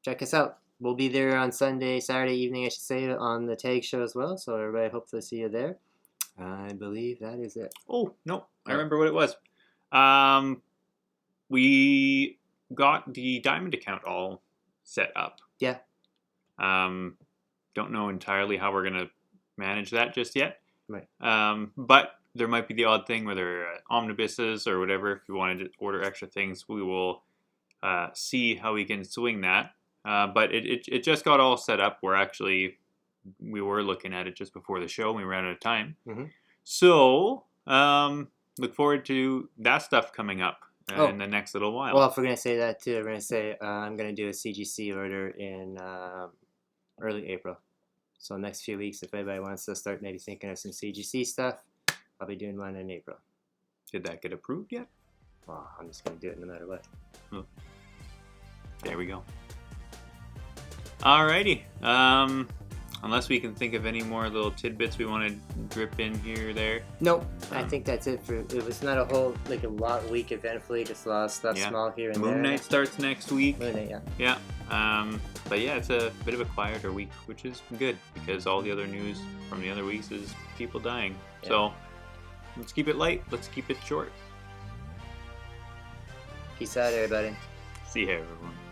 S2: check us out. We'll be there on Saturday evening, I should say, on the tag show as well. So everybody, hopefully see you there. I believe that is it.
S1: Oh, no. I remember what it was. We got the Diamond account all set up.
S2: Yeah.
S1: Don't know entirely how we're going to manage that just yet.
S2: Right.
S1: But there might be the odd thing where there are omnibuses or whatever. If you wanted to order extra things, we will see how we can swing that. But it just got all set up. We were looking at it just before the show and we ran out of time.
S2: Mm-hmm.
S1: So look forward to that stuff coming up in the next little while.
S2: Well, if we're going to say that too, we're going to say I'm going to do a CGC order in early April. So next few weeks, if anybody wants to start maybe thinking of some CGC stuff, I'll be doing one in April.
S1: Did that get approved yet?
S2: Well, I'm just going to do it no matter what.
S1: Oh. There we go. Alrighty. Unless we can think of any more little tidbits we want to drip in here or there.
S2: Nope. I think that's it. It was not a lot week eventfully, just a lot of stuff small here and there.
S1: Moon Knight starts next week.
S2: Moon Knight,
S1: yeah. But yeah, it's a bit of a quieter week, which is good because all the other news from the other weeks is people dying. Yeah. So let's keep it light. Let's keep it short.
S2: Peace out, everybody.
S1: See you, everyone.